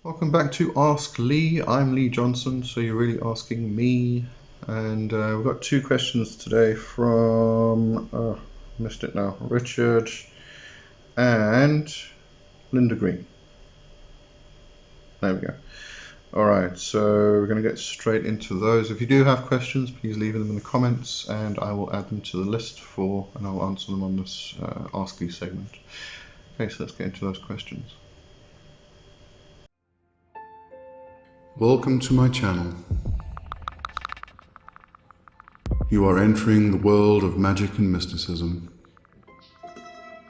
Welcome back to Ask Lee. I'm Lee Johnson, so you're really asking me. And we've got two questions today from, missed it now, Richard and Linda Green. There we go. Alright, so we're going to get straight into those. If you do have questions, please leave them in the comments and I will add them to the list and I'll answer them on this Ask Lee segment. Okay, so let's get into those questions. Welcome to my channel. You are entering the world of magic and mysticism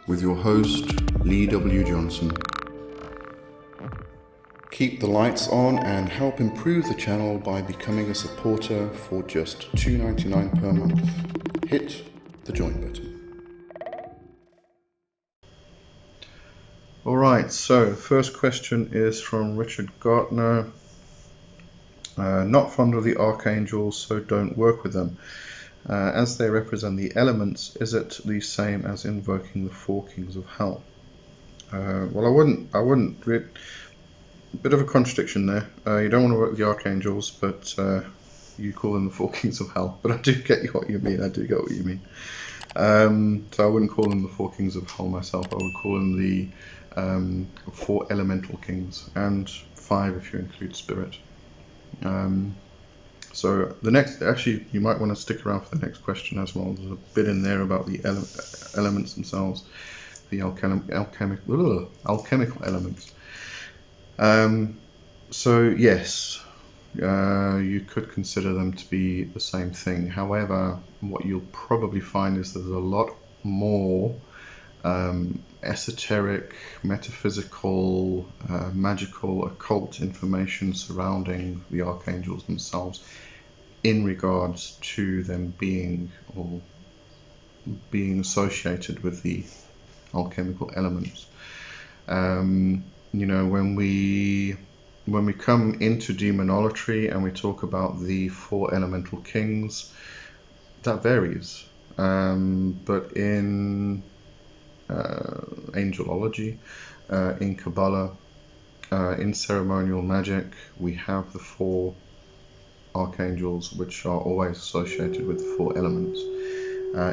with your host, Lee W. Johnson. Keep the lights on and help improve the channel by becoming a supporter for just $2.99 per month. Hit the join button. Alright, so the first question is from Richard Gartner. Not fond of the Archangels, so don't work with them. As they represent the elements, is it the same as invoking the four kings of hell? Well, I wouldn't. Bit of a contradiction there. You don't want to work with the Archangels, but you call them the four kings of hell. But I do get what you mean. So I wouldn't call them the four kings of hell myself. I would call them the four elemental kings, and five if you include spirit. So the next, actually, you might want to stick around for the next question as well. There's a bit in there about the elements themselves, the alchemical elements. So yes, you could consider them to be the same thing. However, what you'll probably find is there's a lot more esoteric, metaphysical, magical, occult information surrounding the archangels themselves in regards to them being associated with the alchemical elements. You know, when we come into demonolatry and we talk about the four elemental kings, that varies. But in angelology, in Kabbalah, in ceremonial magic, we have the four archangels, which are always associated with the four elements.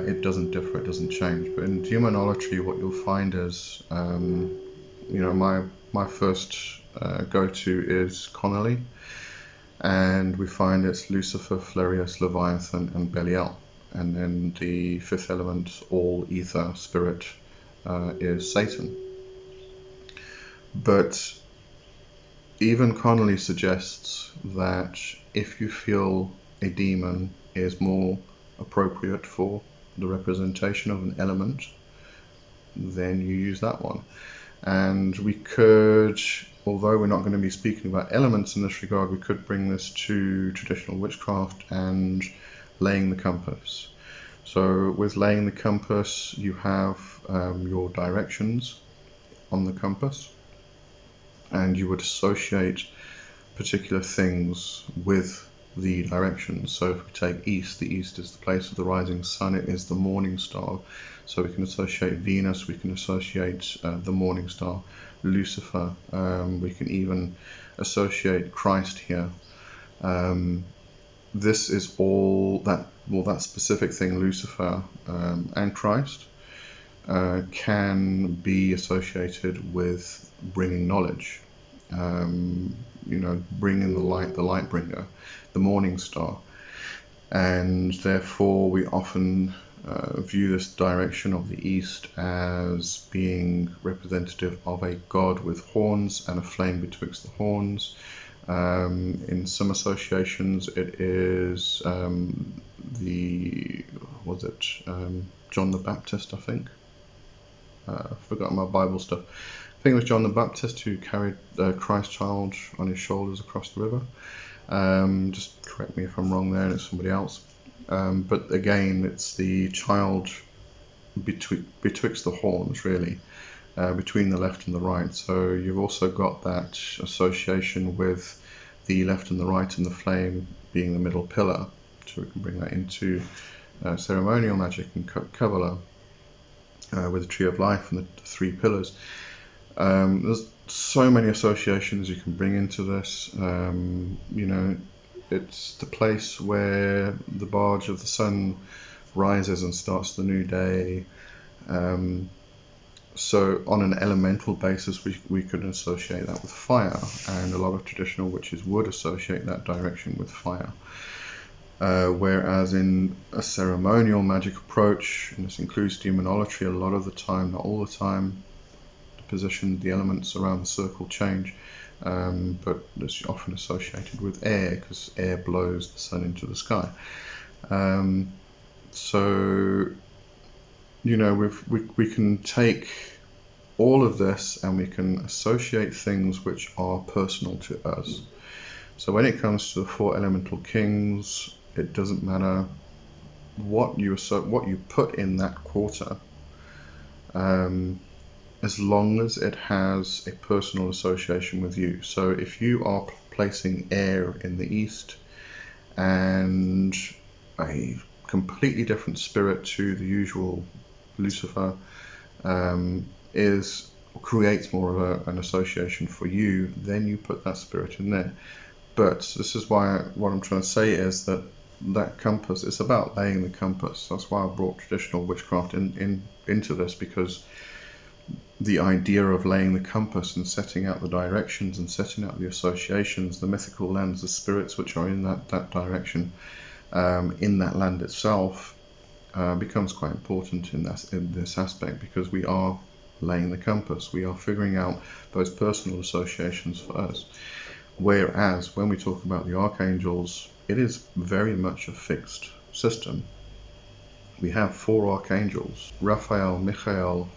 It doesn't differ, it doesn't change. But in demonolatry, what you'll find is, you know, my first go-to is Connolly, and we find it's Lucifer, Phlereus, Leviathan, and Belial. And then the fifth element, all ether, spirit, is Satan. But even Connolly suggests that if you feel a demon is more appropriate for the representation of an element, then you use that one. And we could, although we're not going to be speaking about elements in this regard, we could bring this to traditional witchcraft and laying the compass. So with laying the compass, you have your directions on the compass, and you would associate particular things with the directions. So if we take east, the east is the place of the rising sun, it is the morning star. So we can associate Venus, we can associate the morning star, Lucifer, we can even associate Christ here. This is all that, well, that specific thing, Lucifer and Christ, can be associated with bringing knowledge, you know, bringing the light bringer, the morning star. And therefore we often view this direction of the east as being representative of a god with horns and a flame betwixt the horns. In some associations it is John the Baptist, I think. I've forgotten my Bible stuff. I think it was John the Baptist who carried the Christ child on his shoulders across the river. Just correct me if I'm wrong there and it's somebody else. But again, it's the child betwixt the horns, really, between the left and the right. So you've also got that association with the left and the right and the flame being the middle pillar. So we can bring that into ceremonial magic and Kabbalah with the tree of life and the three pillars. There's so many associations you can bring into this. It's the place where the barge of the sun rises and starts the new day. So on an elemental basis, we could associate that with fire, and a lot of traditional witches would associate that direction with fire. Whereas in a ceremonial magic approach, and this includes demonolatry a lot of the time, not all the time, the position, the elements around the circle change, but it's often associated with air, because air blows the sun into the sky. So, we can take all of this and we can associate things which are personal to us. So when it comes to the 4 elemental kings, it doesn't matter what you put in that quarter, as long as it has a personal association with you. So if you are placing air in the east and a completely different spirit to the usual Lucifer creates more of an association for you, then you put that spirit in there. But this is why what I'm trying to say is that compass, it's about laying the compass. That's why I brought traditional witchcraft into this, because the idea of laying the compass and setting out the directions and setting out the associations, the mythical lands, the spirits which are in that direction, in that land itself, becomes quite important in this aspect, because we are laying the compass. We are figuring out those personal associations for us. Whereas when we talk about the archangels, it is very much a fixed system. We have 4 archangels, Raphael, Michael,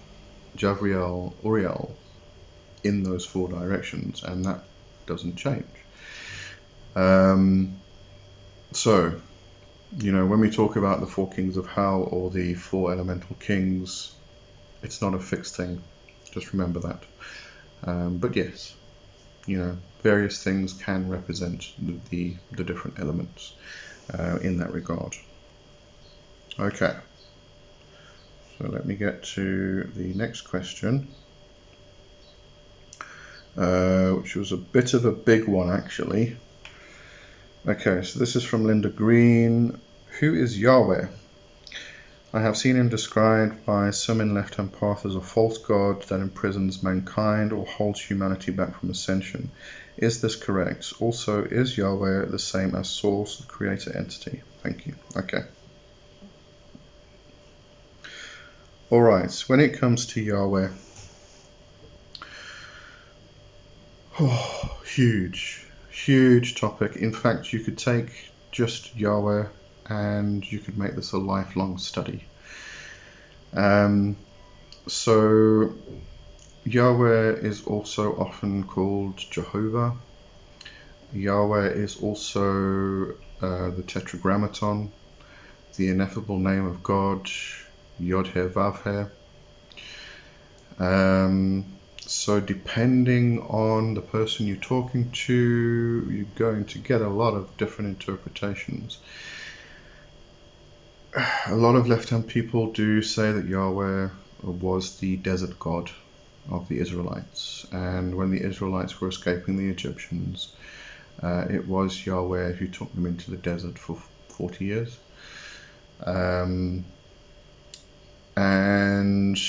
Javriel, Uriel, in those 4 directions, and that doesn't change. So, when we talk about the 4 kings of hell or the 4 elemental kings, it's not a fixed thing. Just remember that. But yes, various things can represent the different elements in that regard. Okay. So let me get to the next question, which was a bit of a big one, actually. Okay, so this is from Linda Green. Who is Yahweh? I have seen him described by some in Left Hand Path as a false god that imprisons mankind or holds humanity back from ascension. Is this correct? Also, is Yahweh the same as Source, the creator entity? Thank you. Okay. Alright, when it comes to Yahweh, huge topic. In fact, you could take just Yahweh and you could make this a lifelong study. So Yahweh is also often called Jehovah. Yahweh is also the Tetragrammaton, the ineffable name of God, Yod-Heh, Vav-Heh. So depending on the person you're talking to, you're going to get a lot of different interpretations. A lot of left-hand people do say that Yahweh was the desert god of the Israelites, and when the Israelites were escaping the Egyptians, it was Yahweh who took them into the desert for 40 years. And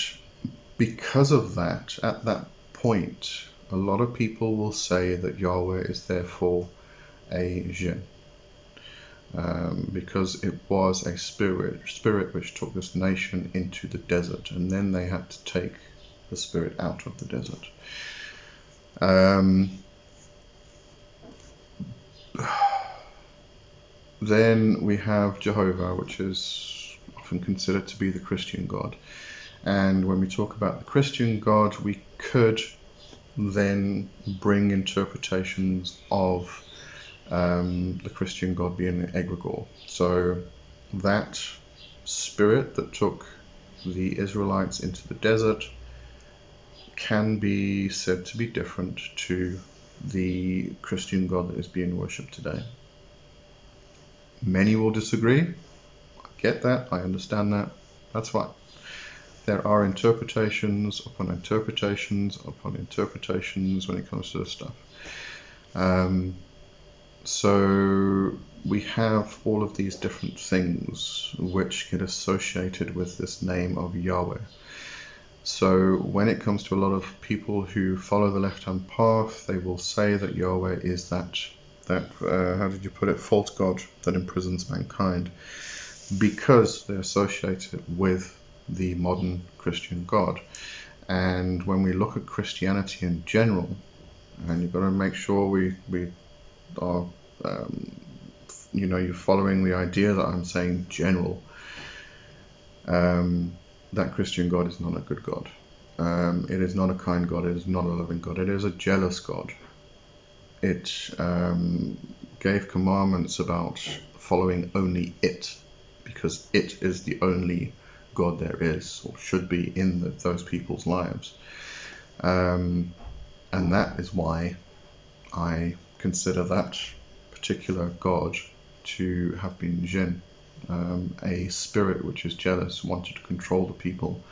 because of that, at that point, a lot of people will say that Yahweh is therefore a jinn, because it was a spirit which took this nation into the desert, and then they had to take the spirit out of the desert. Then we have Jehovah, which is often considered to be the Christian God. And when we talk about the Christian God, we could then bring interpretations of the Christian God being an egregore. So that spirit that took the Israelites into the desert can be said to be different to the Christian God that is being worshipped today. Many will disagree. I get that. I understand that. That's fine. there are interpretations upon interpretations upon interpretations when it comes to this stuff. So we have all of these different things which get associated with this name of Yahweh. So when it comes to a lot of people who follow the left-hand path, they will say that Yahweh is that how did you put it, false god that imprisons mankind, because they associate it with the modern Christian God. And when we look at Christianity in general, and you've got to make sure we are, you're following the idea that I'm saying general, that Christian God is not a good God. It is not a kind God. It is not a loving God. It is a jealous God. It gave commandments about following only it, because it is the only God there is, or should be, in those people's lives. And that is why I consider that particular God to have been Jinn, a spirit which is jealous, wanted to control the people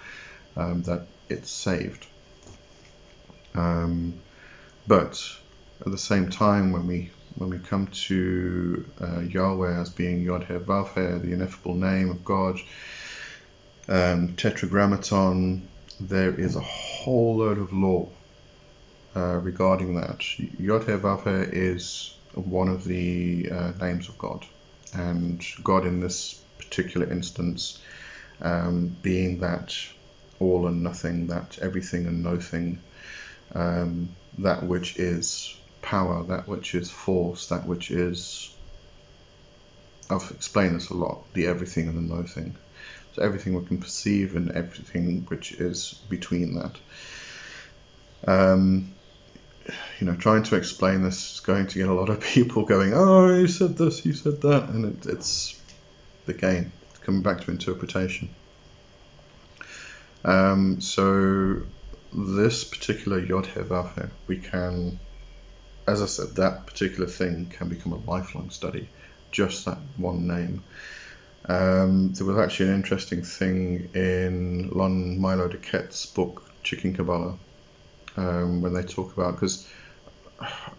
that it saved. But at the same time, when we come to Yahweh as being Yod-Heh Vav-Heh, the ineffable name of God, Tetragrammaton, there is a whole load of lore regarding that. Yod-Heh Vav-Heh is one of the names of God, and God in this particular instance being that all and nothing, that everything and nothing, that which is power, that which is force, that which is, I've explained this a lot, the everything and the nothing. So everything we can perceive and everything which is between that. Trying to explain this is going to get a lot of people going, oh, you said this, you said that, and it's again coming back to interpretation. So this particular Yod-Heh Vav-Heh, we can, as I said, that particular thing can become a lifelong study, just that one name. There was actually an interesting thing in Lon Milo DeQuette's book, Chicken Kabbalah, when they talk about, because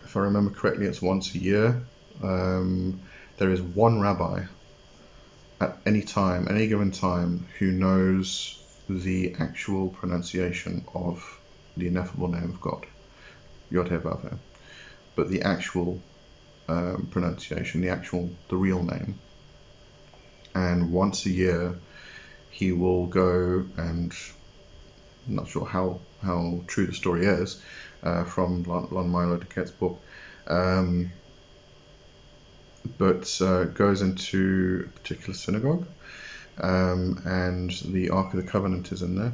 if I remember correctly, it's once a year. There is one rabbi at any time, any given time, who knows the actual pronunciation of the ineffable name of God, Yod-Heh Vav-Heh, but the actual pronunciation, the real name. And once a year he will go, and I'm not sure how true the story is, from Lon Milo DeQuette's book, but goes into a particular synagogue, and the Ark of the Covenant is in there,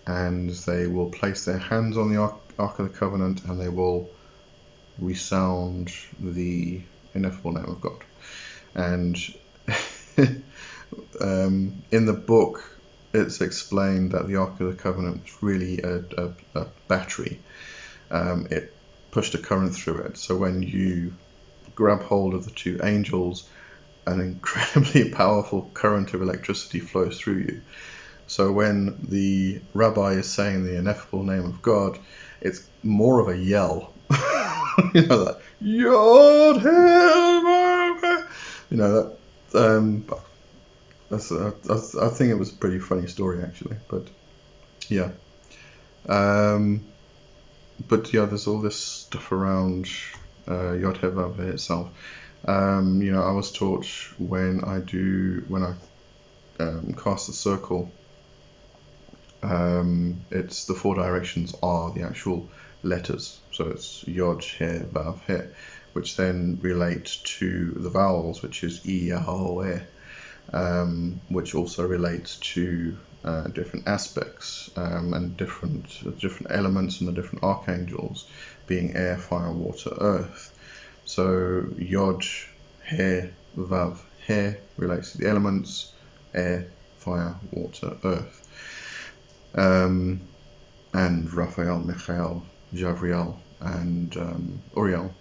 and they will place their hands on the Ark of the Covenant, and they will resound the ineffable name of God. And in the book, it's explained that the Ark of the Covenant was really a battery. It pushed a current through it. So when you grab hold of the two angels, an incredibly powerful current of electricity flows through you. So when the rabbi is saying the ineffable name of God, it's more of a yell. That Yod-Heh, that. I think it was a pretty funny story, actually. But yeah. There's all this stuff around Yod-Heh Vav-Heh itself. I was taught when I cast the circle, it's the four directions are the actual letters. So it's Yod-Heh Vav-Heh, which then relate to the vowels, which is Yahweh, which also relates to different aspects and different elements and the different archangels, being air, fire, water, earth. So Yod-Heh Vav-Heh relates to the elements: air, fire, water, earth. And Raphael, Michael, Javriel, and Uriel.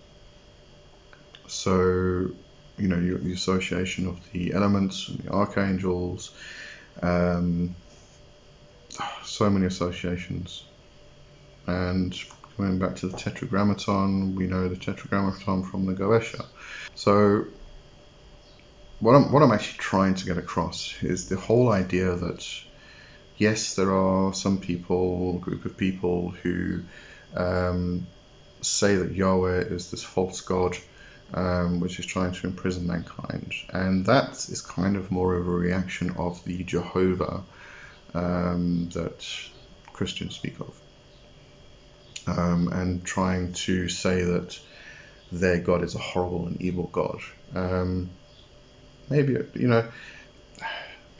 So the association of the elements and the archangels, so many associations. And going back to the Tetragrammaton, we know the Tetragrammaton from the Goetia. So what I'm actually trying to get across is the whole idea that yes, there are some people, a group of people who say that Yahweh is this false god, which is trying to imprison mankind, and that is kind of more of a reaction of the Jehovah that Christians speak of, and trying to say that their God is a horrible and evil God. Maybe,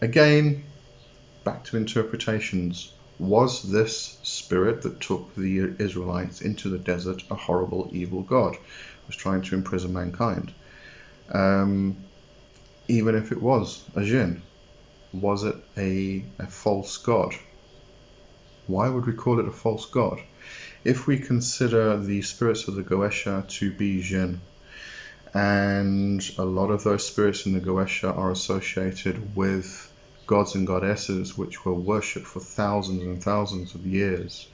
again, back to interpretations. Was this spirit that took the Israelites into the desert a horrible, evil God who was trying to imprison mankind? Even if it was a jinn, was it a false god? Why would we call it a false god? If we consider the spirits of the Goetia to be jinn, and a lot of those spirits in the Goetia are associated with gods and goddesses which were worshipped for thousands and thousands of years.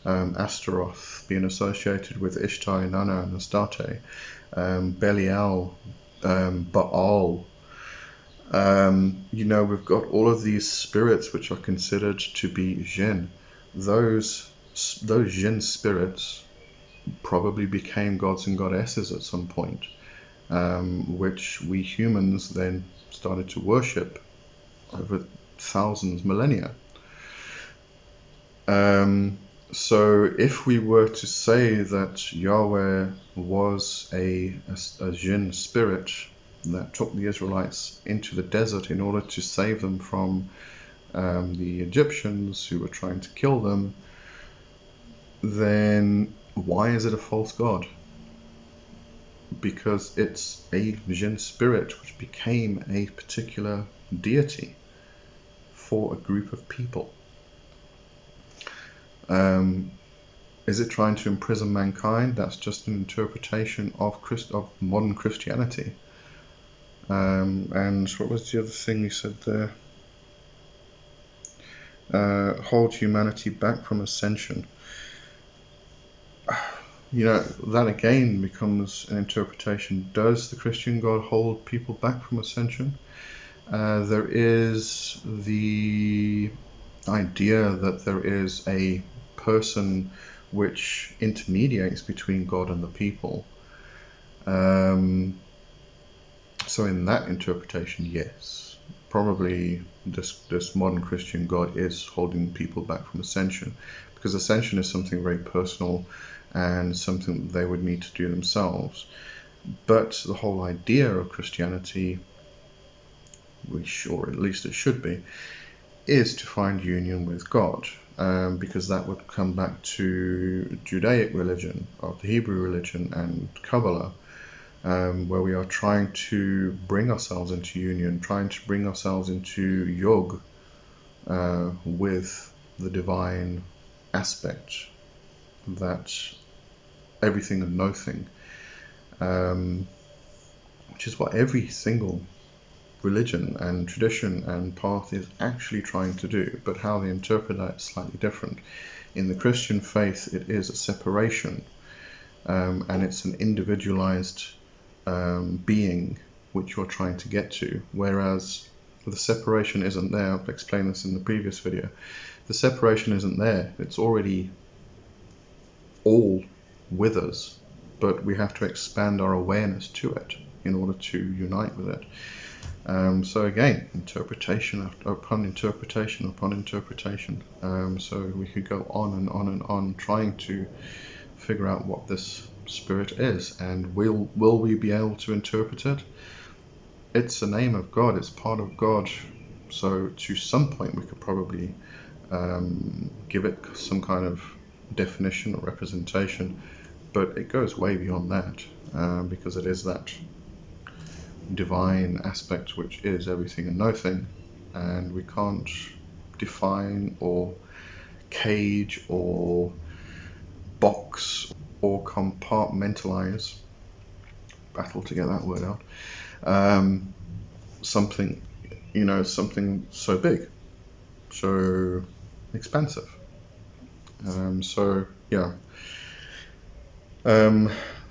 Astaroth being associated with Ishtar, Inanna, and Astarte. Belial, Baal. We've got all of these spirits which are considered to be jinn. Those jinn spirits probably became gods and goddesses at some point, which we humans then started to worship over thousands, millennia. So if we were to say that Yahweh was a jinn spirit that took the Israelites into the desert in order to save them from the Egyptians who were trying to kill them, then why is it a false god? Because it's a jinn spirit which became a particular deity for a group of people. Is it trying to imprison mankind? That's just an interpretation of modern Christianity. And what was the other thing you said there? Hold humanity back from ascension. That again becomes an interpretation. Does the Christian God hold people back from ascension? There is the idea that there is a person which intermediates between God and the people. So in that interpretation, yes, probably this modern Christian God is holding people back from ascension, because ascension is something very personal and something that they would need to do themselves. But the whole idea of Christianity, or at least it should be, is to find union with God, because that would come back to Judaic religion, of the Hebrew religion, and Kabbalah, where we are trying to bring ourselves into union, trying to bring ourselves into yog with the divine aspect, that everything and nothing, which is what every single religion and tradition and path is actually trying to do, but how they interpret that is slightly different. In the Christian faith, it is a separation, and it's an individualized being which you're trying to get to, whereas the separation isn't there. I've explained this in the previous video. The separation isn't there. It's already all with us, but we have to expand our awareness to it in order to unite with it. So again, interpretation upon interpretation upon interpretation. So we could go on and on and on trying to figure out what this spirit is, and will we be able to interpret it? It's a name of God, it's part of God, so to some point we could probably give it some kind of definition or representation, but it goes way beyond that, because it is that divine aspect which is everything and nothing, and we can't define or cage or box or compartmentalize, battle to get that word out, something so big. So expansive. So yeah.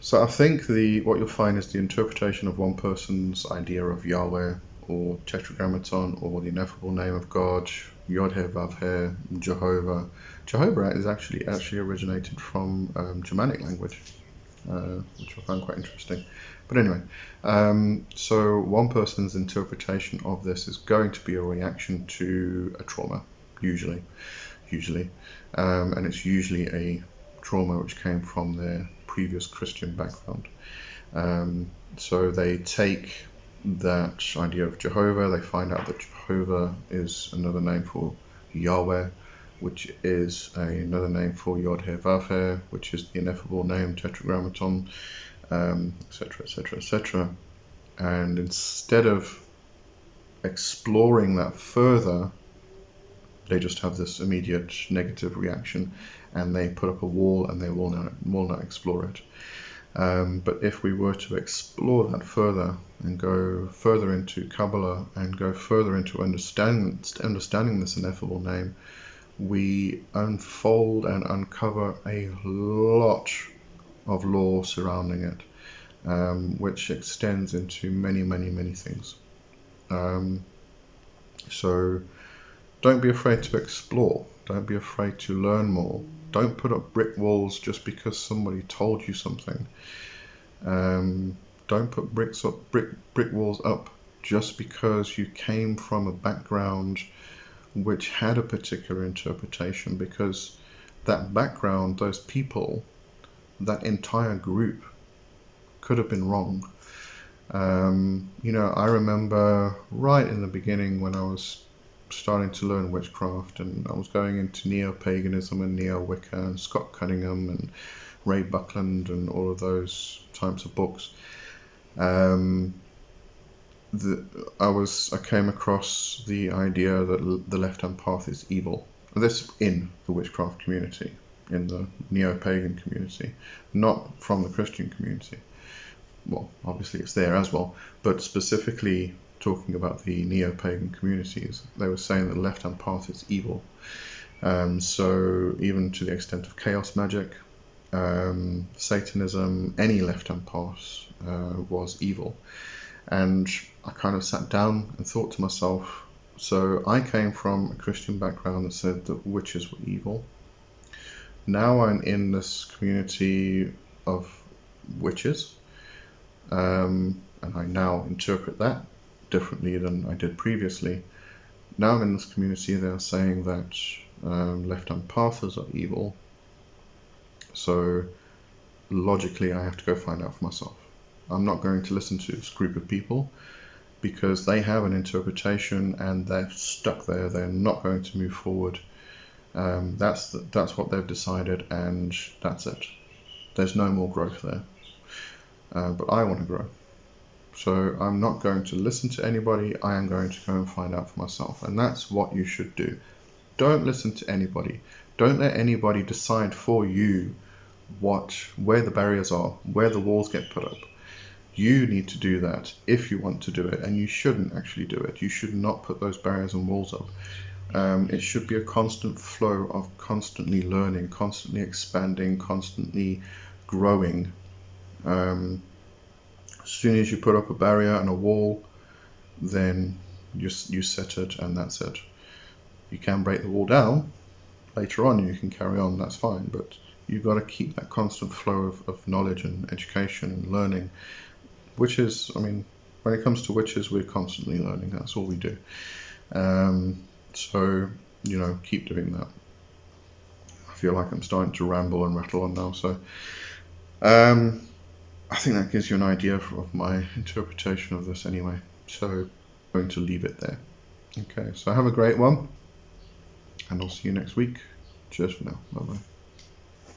So I think what you'll find is the interpretation of one person's idea of Yahweh or Tetragrammaton or the ineffable name of God, Yod-Heh-Vav-Heh, Jehovah. Jehovah is actually originated from Germanic language, which I found quite interesting. But anyway, so one person's interpretation of this is going to be a reaction to a trauma, usually, and it's usually a trauma which came from their previous Christian background. So they take that idea of Jehovah, they find out that Jehovah is another name for Yahweh, which is another name for Yod-Heh-Vav-Heh, which is the ineffable name, Tetragrammaton, etc., etc., etc. And instead of exploring that further, they just have this immediate negative reaction, and they put up a wall and they will not explore it. But if we were to explore that further and go further into Kabbalah and go further into understanding this ineffable name, we unfold and uncover a lot of lore surrounding it, which extends into many, many, many things. So don't be afraid to explore. Don't be afraid to learn more. Don't put up brick walls just because somebody told you something. Don't put brick walls up just because you came from a background which had a particular interpretation, because that background, those people, that entire group could have been wrong. I remember right in the beginning when I was starting to learn witchcraft and I was going into neo-paganism and neo-Wicca and Scott Cunningham and Ray Buckland and all of those types of books. I came across the idea that the left-hand path is evil. This in the witchcraft community, in the neo-pagan community, not from the Christian community. Well, obviously it's there as well, but specifically talking about the neo-pagan communities, they were saying that the left-hand path is evil. So even to the extent of chaos magic, Satanism, any left-hand path was evil. And I kind of sat down and thought to myself, so I came from a Christian background that said that witches were evil. Now I'm in this community of witches, and I now interpret that differently than I did previously. Now I'm in this community, they're saying that left-hand pathers are evil. So logically I have to go find out for myself. I'm not going to listen to this group of people because they have an interpretation and they're stuck there. They're not going to move forward. That's what they've decided, and that's it. There's no more growth there. But I want to grow. So I'm not going to listen to anybody. I am going to go and find out for myself. And that's what you should do. Don't listen to anybody. Don't let anybody decide for you where the barriers are, where the walls get put up. You need to do that if you want to do it, and you shouldn't actually do it. You should not put those barriers and walls up. It should be a constant flow of constantly learning, constantly expanding, constantly growing. As soon as you put up a barrier and a wall, then you set it and that's it. You can break the wall down later on, you can carry on, that's fine, but you've got to keep that constant flow of knowledge and education and learning. Witches, when it comes to witches, we're constantly learning. That's all we do. So, keep doing that. I feel like I'm starting to ramble and rattle on now. So, I think that gives you an idea of my interpretation of this anyway. So, I'm going to leave it there. Okay, so have a great one. And I'll see you next week. Cheers for now. Bye-bye.